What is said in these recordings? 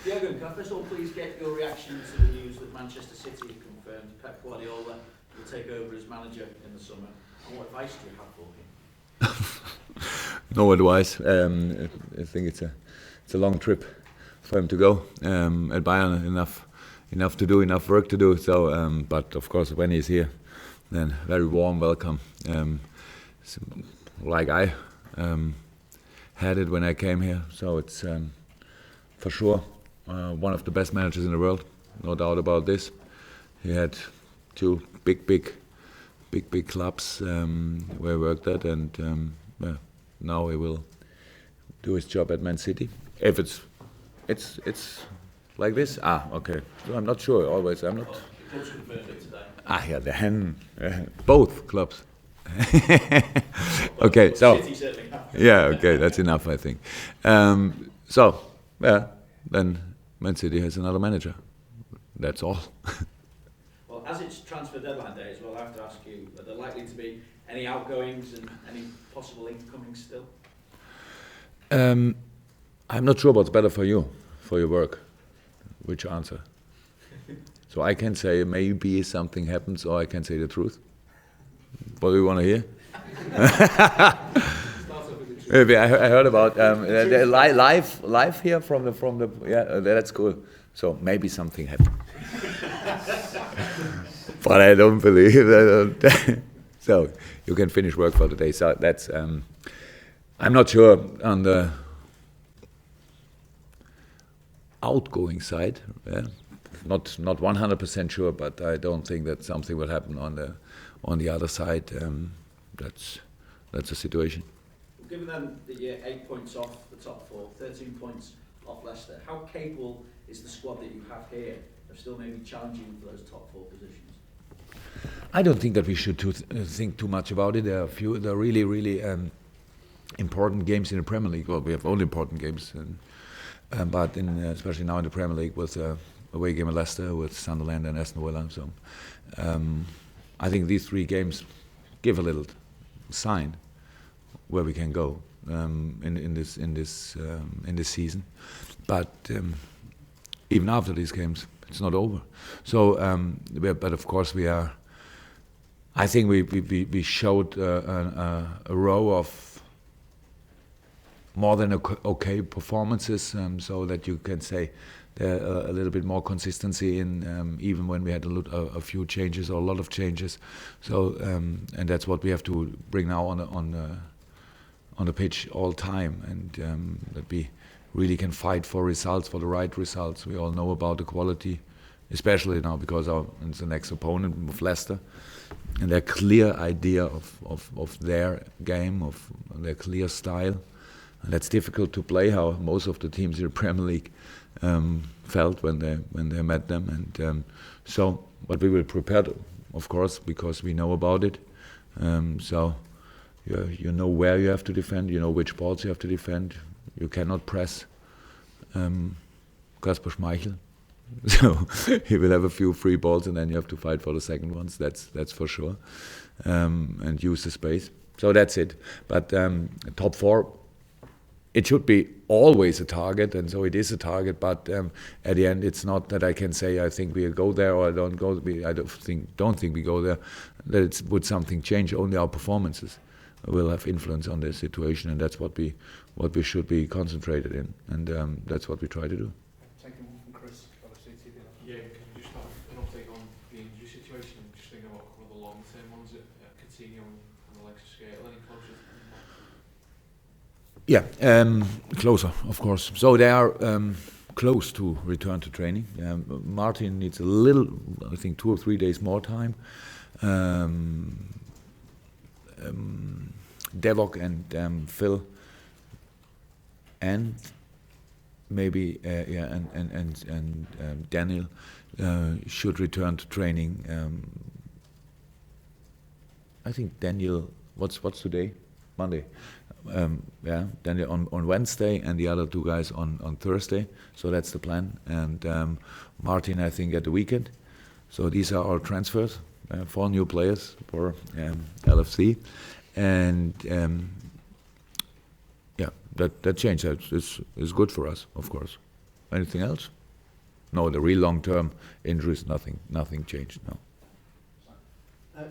Jurgen, can I first of all please get your reaction to the news that Manchester City have confirmed Pep Guardiola will take over as manager in the summer? And what advice do you have for him? No advice. I think it's a long trip for him to go. At Bayern, enough to do, enough work to do. So, but of course, when he's here, then very warm welcome. Like I had it when I came here. So it's for sure one of the best managers in the world, no doubt about this. He had two big clubs where he worked at, and now he will do his job at Man City. If it's like this. Okay. So I'm not sure. Always, I'm not. Yeah, the hand, both clubs. Okay, so yeah, okay, that's enough, I think. So yeah, then Man City has another manager. That's all. Well, as it's transfer deadline day as well, I have to ask you: are there likely to be any outgoings and any possible incomings still? I'm not sure what's better for you, for your work. Which answer? So I can say maybe something happens, or I can say the truth. What do you want to hear? I heard about live here from the yeah, that's cool. So maybe something happened, but I don't believe that. So you can finish work for today. So that's I'm not sure on the outgoing side. Yeah. Not 100% sure, but I don't think that something will happen on the other side. That's the situation. Well, given then that you're 8 points off the top four, 13 points off Leicester, how capable is the squad that you have here of still maybe challenging for those top four positions? I don't think that we should think too much about it. There are really important games in the Premier League. Well, we have only important games, but especially now in the Premier League with away game at Leicester, with Sunderland and Aston Villa. So I think these three games give a little sign where we can go in this season. But even after these games, it's not over. So, but of course we are. I think we showed a row of more than okay performances, so that you can say there a little bit more consistency in even when we had a few changes or a lot of changes. So and that's what we have to bring now on the pitch all time, and that we really can fight for results, for the right results. We all know about the quality, especially now because it's the next opponent with Leicester, and their clear idea of their game, of their clear style. And that's difficult to play, how most of the teams in the Premier League felt when they met them, and so. But we will prepare, of course, because we know about it. So you know where you have to defend. You know which balls you have to defend. You cannot press Kasper Schmeichel. So he will have a few free balls, and then you have to fight for the second ones. That's for sure, and use the space. So that's it. But top four. It should be always a target, and so it is a target. But at the end, it's not that I can say I think we'll go there or I don't go. I don't think we go there. That would something change. Only our performances will have influence on the situation, and that's what we should be concentrated in, and that's what we try to do. Taking one from Chris. Yeah, can you just have an update on the injury situation? I'm just thinking about a couple of the long-term ones at Coutinho and the Leicester City. Any closer? Yeah, closer, of course. So they are close to return to training. Martin needs a little, I think, 2 or 3 days more time. Devok and Phil, and maybe and Daniel should return to training. I think Daniel. What's today? Monday. Daniel on Wednesday, and the other two guys on Thursday. So that's the plan. And Martin, I think, at the weekend. So these are our transfers. 4 new players for LFC, and that change is good for us, of course. Anything else? No, the real long-term injuries, nothing changed. No.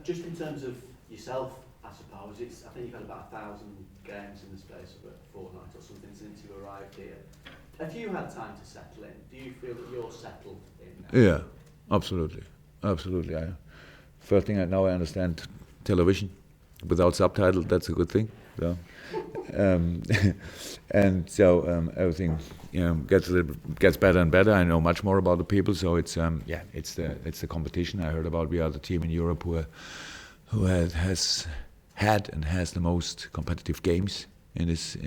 Just in terms of yourself, I suppose I think you've had about 1,000 games in the space of a fortnight or something since you arrived here. Have you had time to settle in? Do you feel that you're settled in? Yeah, absolutely. First thing now I understand television without subtitle. That's a good thing. So, and so everything gets better and better. I know much more about the people. So it's the competition. I heard about we are the team in Europe who has had and has the most competitive games in this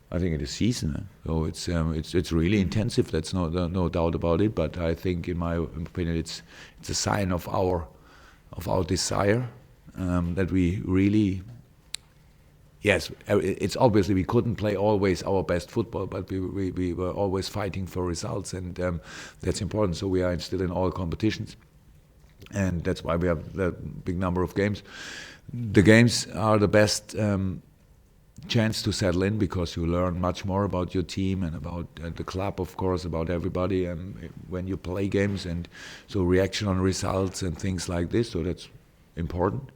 I think in the season. So it's really intensive. That's no doubt about it. But I think, in my opinion, it's a sign of our desire that we really. Yes, it's obviously we couldn't play always our best football, but we were always fighting for results, and that's important. So we are still in all competitions, and that's why we have that big number of games. The games are the best chance to settle in, because you learn much more about your team and about the club, of course, about everybody, when you play games, and so reaction on results and things like this. So that's important.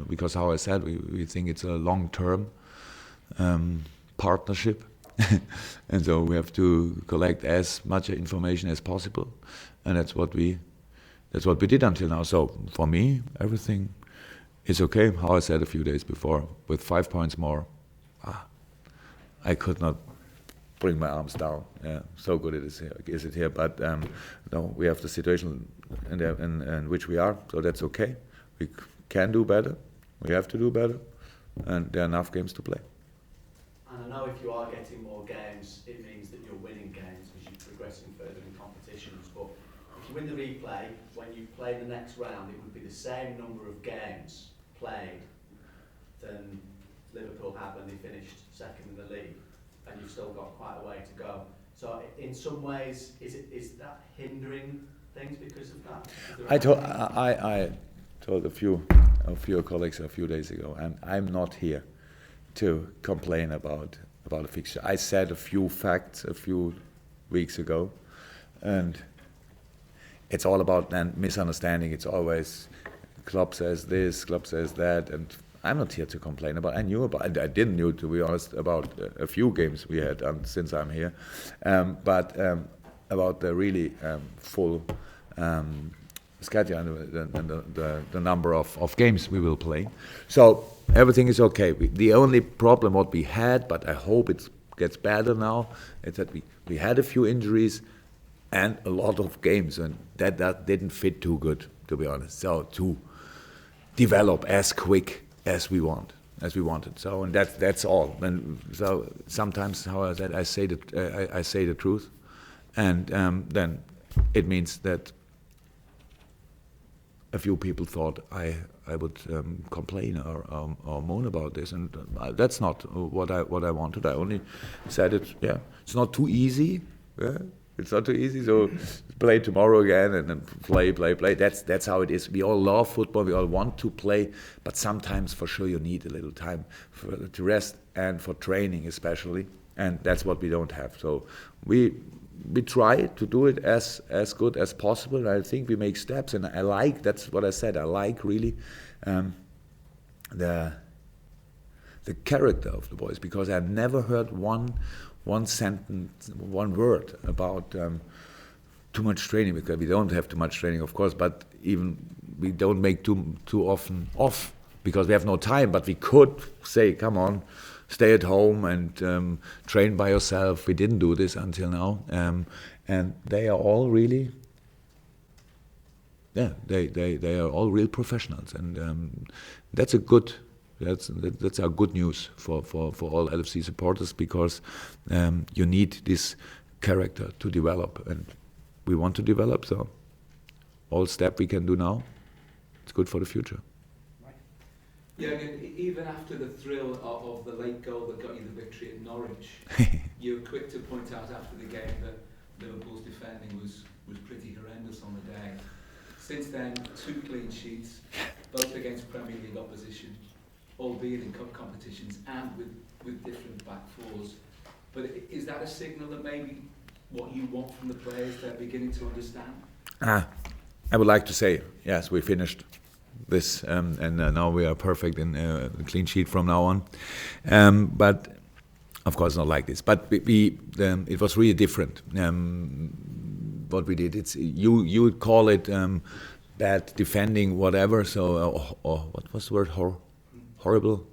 Because, how I said, we think it's a long-term partnership, and so we have to collect as much information as possible, and that's what we did until now. So for me, everything is okay. How I said a few days before, with 5 points more, I could not bring my arms down. Yeah, so good is it here? But no, we have the situation in which we are, so that's okay. We can do better, we have to do better, and there are enough games to play. And I know if you are getting more games, it means that you're winning games as you're progressing further in competitions. But if you win the replay, when you play the next round, it would be the same number of games played than Liverpool had when they finished second in the league, and you've still got quite a way to go. So in some ways, is that hindering things because of that? I told a few of your colleagues a few days ago, and I'm not here to complain about a fixture. I said a few facts a few weeks ago, and it's all about then misunderstanding. It's always Klopp says this, Klopp says that, and I'm not here to complain about. I didn't know, to be honest, about a few games we had since I'm here, but about the really full schedule and the number of games we will play. So everything is okay. The only problem what we had, but I hope it gets better now, is that we had a few injuries and a lot of games, and that didn't fit too good, to be honest. So to develop as quick as we wanted. So, and that's all. And so sometimes, how I said, I say the truth, and then it means that a few people thought I would complain or moan about this, and that's not what I wanted. I only said it. Yeah, it's not too easy. Yeah? It's not too easy. So play tomorrow again and then play. That's how it is. We all love football. We all want to play, but sometimes for sure you need a little time to rest and for training especially, and that's what we don't have. So we try to do it as good as possible. And I think we make steps, and that's what I said. I like really the character of the boys, because I never heard one sentence, one word about too much training, because we don't have too much training, of course, but even we don't make too often off because we have no time. But we could say, come on, stay at home and train by yourself. We didn't do this until now, and they are all really, they are all real professionals, and that's our good news for all LFC supporters, because you need this character to develop, and we want to develop. So all step we can do now, it's good for the future. Yeah, and even after the thrill of the late goal that got you the victory at Norwich, you were quick to point out after the game that Liverpool's defending was pretty horrendous on the day. Since then, 2 clean sheets, both against Premier League opposition, albeit in cup competitions and with different back fours. But is that a signal that maybe what you want from the players they're beginning to understand? I would like to say, yes, we finished this, and now we are perfect in the clean sheet from now on. But of course, not like this. But it was really different. What we did, you would call it bad defending, whatever. So, or what was the word? Horrible.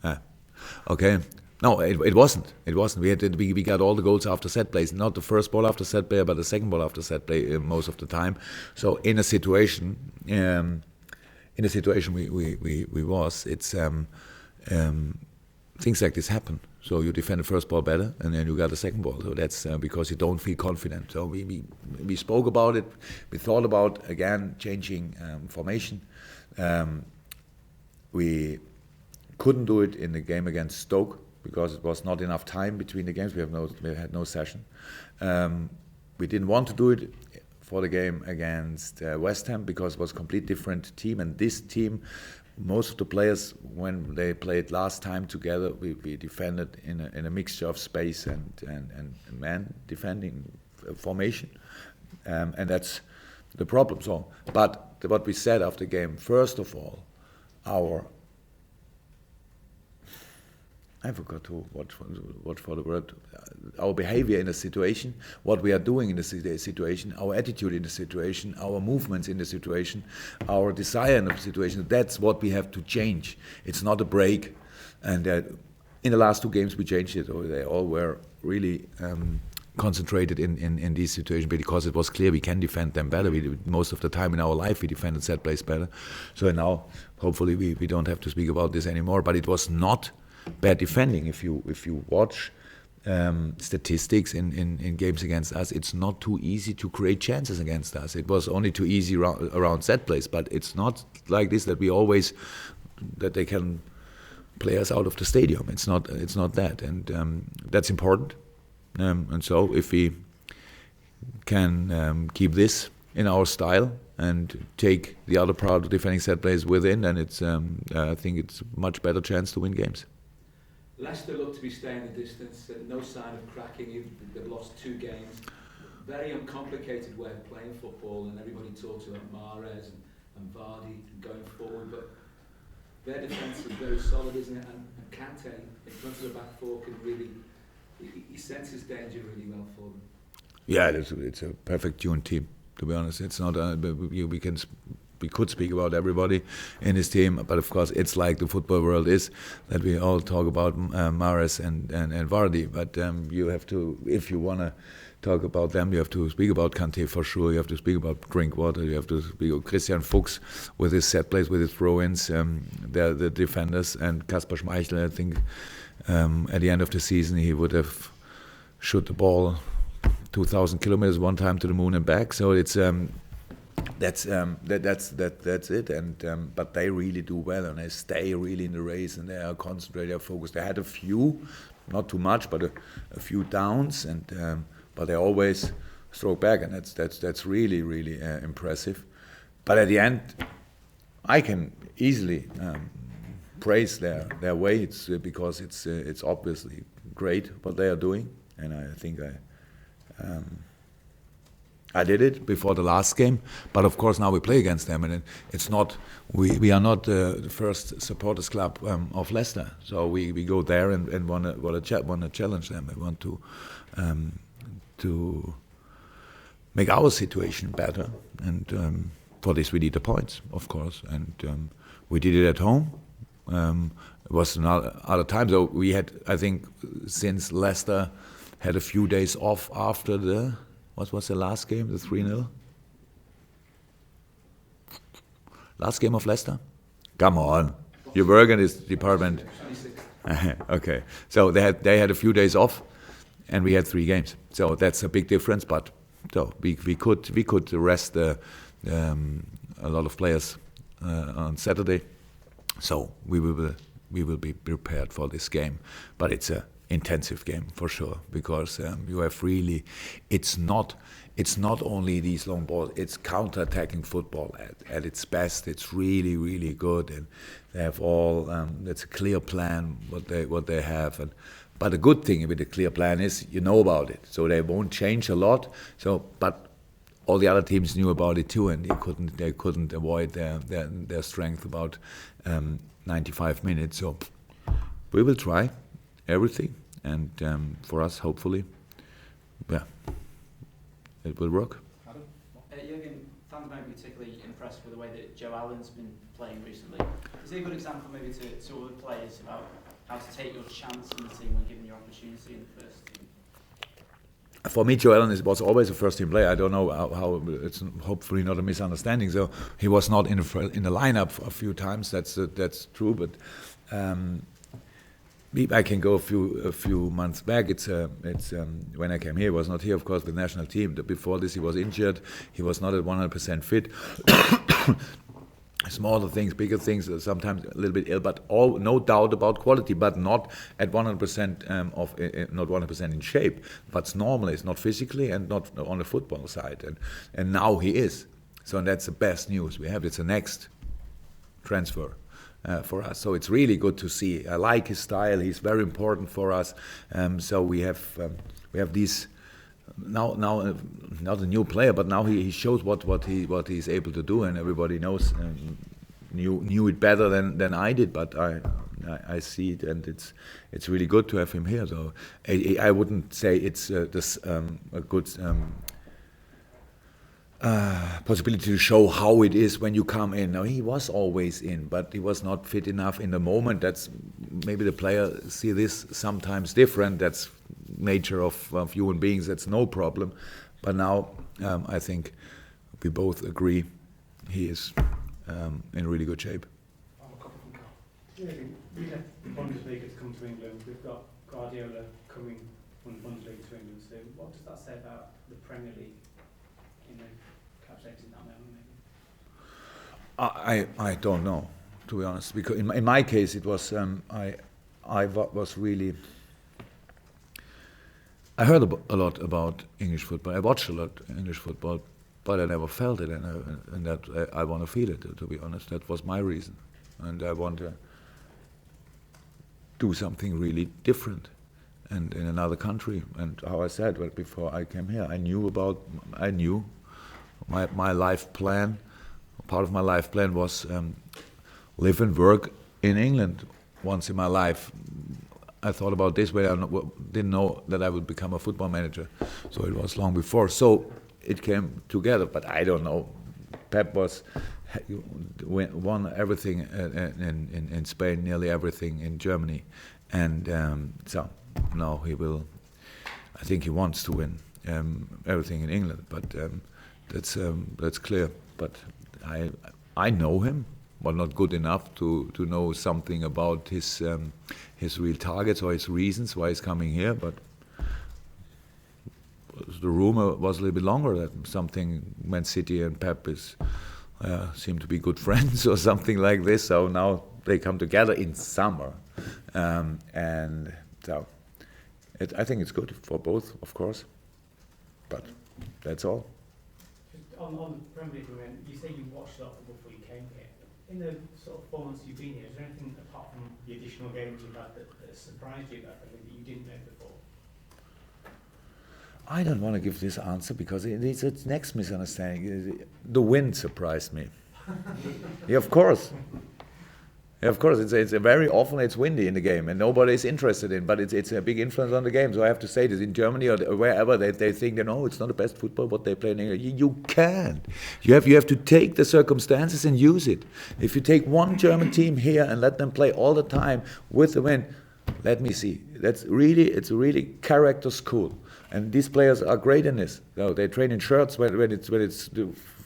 Yeah. Okay. No, it wasn't. It wasn't. We got all the goals after set plays, not the first ball after set play, but the second ball after set play most of the time. So in a situation, we was, it's things like this happen. So you defend the first ball better, and then you got the second ball. So that's because you don't feel confident. So we spoke about it. We thought about again changing formation. We couldn't do it in the game against Stoke, because it was not enough time between the games. We had no session. We didn't want to do it for the game against West Ham, because it was a complete different team. And this team, most of the players, when they played last time together, we defended in a mixture of space and man defending formation, and that's the problem. So, but what we said after the game, first of all, I forgot what for the word. Our behavior in the situation, what we are doing in the situation, our attitude in the situation, our movements in the situation, our desire in the situation. That's what we have to change. It's not a break. And in the last two games we changed it. They all were really concentrated in these situations, because it was clear we can defend them better. Most of the time in our life we defended set plays better. So now hopefully we don't have to speak about this anymore. But it was not bad defending. If you watch statistics in games against us, it's not too easy to create chances against us. It was only too easy around set plays, but it's not like this that they can play us out of the stadium. It's not that, and that's important. And so if we can keep this in our style and take the other part of defending set plays within, then it's I think it's a much better chance to win games. Leicester look to be staying the distance, no sign of cracking. They've lost 2 games. Very uncomplicated way of playing football, and everybody talks about Mahrez and Vardy going forward, but their defence is very solid, isn't it? And Kante in front of the back four can really, he senses danger really well for them. Yeah, it's a perfect tuned team, to be honest. It's not we could speak about everybody in his team, but of course it's like the football world is, that we all talk about Mahrez and Vardy, but you have to, if you want to talk about them, you have to speak about Kante for sure, you have to speak about Drinkwater, you have to speak of Christian Fuchs with his set plays, with his throw-ins, they're the defenders, and Kasper Schmeichel, I think at the end of the season he would have shot the ball 2,000 kilometers one time to the moon and back, so it's that's it. And but they really do well, and they stay really in the race, and they are concentrated, they are focused. They had a few, not too much, but a few downs, and but they always stroke back, and that's really impressive. But at the end, I can easily praise their way. It's because it's obviously great what they are doing, and I think I did it before the last game, but of course now we play against them, and it's not we are not the first supporters club of Leicester, so we go there and want to challenge them. We want to make our situation better, and for this we need the points, of course, and we did it at home. It was another time, so we had, I think, since Leicester had a few days off after the. What was the last game? The 3-0? Last game of Leicester? Come on. You work in this department. Okay. So they had a few days off, and we had 3 games. So that's a big difference. But so we could rest a lot of players on Saturday. So we will be prepared for this game. But it's a intensive game for sure, because you have really, it's not only these long balls, it's counter-attacking football at its best. It's really good, and they have all that's a clear plan what they have, and But the good thing with the clear plan is you know about it, so they won't change a lot. So, but all the other teams knew about it too, and they couldn't avoid their strength about 95 minutes. So we will try everything, and for us, hopefully, yeah, it will work. Jurgen, fans might be particularly impressed with the way that Joe Allen's been playing recently. Is he a good example maybe to other players about how to take your chance in the team when given your opportunity in the first team? For me, Joe Allen was always a first-team player. I don't know how it's hopefully not a misunderstanding. So he was not in the lineup a few times. That's true. But I can go a few months back. It's when I came here, he was not here, of course, with the national team. Before this, he was injured. He was not at 100% fit. Smaller things, bigger things, sometimes a little bit ill, but no doubt about quality, but not at 100% not 100% in shape. But normally, it's not physically and not on the football side, and now he is. So that's the best news we have. It's the next transfer for us. So it's really good to see. I like his style. He's very important for us. So we have these. Now not a new player, but now he shows what he's able to do, and everybody knows knew it better than I did. But I see it, and it's really good to have him here. So I wouldn't say it's a good possibility to show how it is when you come in. Now he was always in, but he was not fit enough in the moment. That's maybe the player see this sometimes different. That's nature of human beings. That's no problem. But now I think we both agree he is in really good shape. We left the Bundesliga to come to England. We've got Guardiola coming from the Bundesliga to England soon. What does that say about the Premier League? Calculating that moment, maybe. I don't know, to be honest, because in my case it was I was really. I heard a lot about English football. I watched a lot of English football, but I never felt it, and that I want to feel it. To be honest, that was my reason, and I want to do something really different, and in another country. And how I said, well, before I came here, I knew my life plan. Part of my life plan was live and work in England once in my life. I thought about this way. I didn't know that I would become a football manager, so it was long before. So it came together, but I don't know. Pep won everything in Spain, nearly everything in Germany, and so now he will. I think he wants to win everything in England, but that's clear. But I know him, but not good enough to know something about his real targets or his reasons why he's coming here. But the rumor was a little bit longer that something Man City and Pep seem to be good friends or something like this. So now they come together in summer, and so I think it's good for both, of course. But that's all. On the Premier League, you say you watched a lot of football before you came here. In the sort of 4 months you've been here, is there anything apart from the additional games you've had that surprised you about Premier League that you didn't know before? I don't want to give this answer because it's next misunderstanding. The wind surprised me. Yeah, of course. Yeah, of course, it's very often it's windy in the game and nobody is interested in, but it's a big influence on the game. So I have to say this in Germany or wherever they think that no, it's not the best football what they play in England. You can't. You have to take the circumstances and use it. If you take one German team here and let them play all the time with the wind, let me see. It's really character school, and these players are great in this. You know, they train in shirts when it's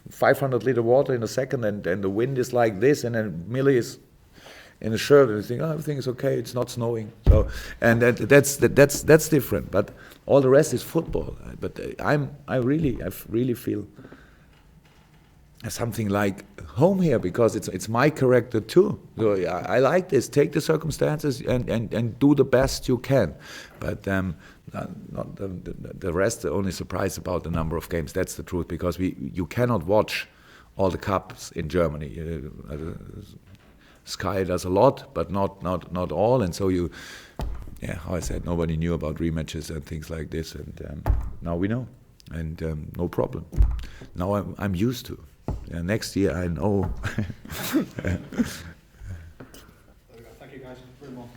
500 liter water in a second, and the wind is like this, and then Millie is in a shirt and you think, oh, everything is okay, it's not snowing. So, and that's different. But all the rest is football. But I really feel something like home here because it's my character too. So I like this. Take the circumstances and do the best you can. But not the rest. The only surprise about the number of games. That's the truth because you cannot watch all the cups in Germany. Sky does a lot, but not all, and so yeah, how I said, nobody knew about rematches and things like this, and now we know, and no problem. Now I'm used to. Next year I know. Thank you guys. Very much.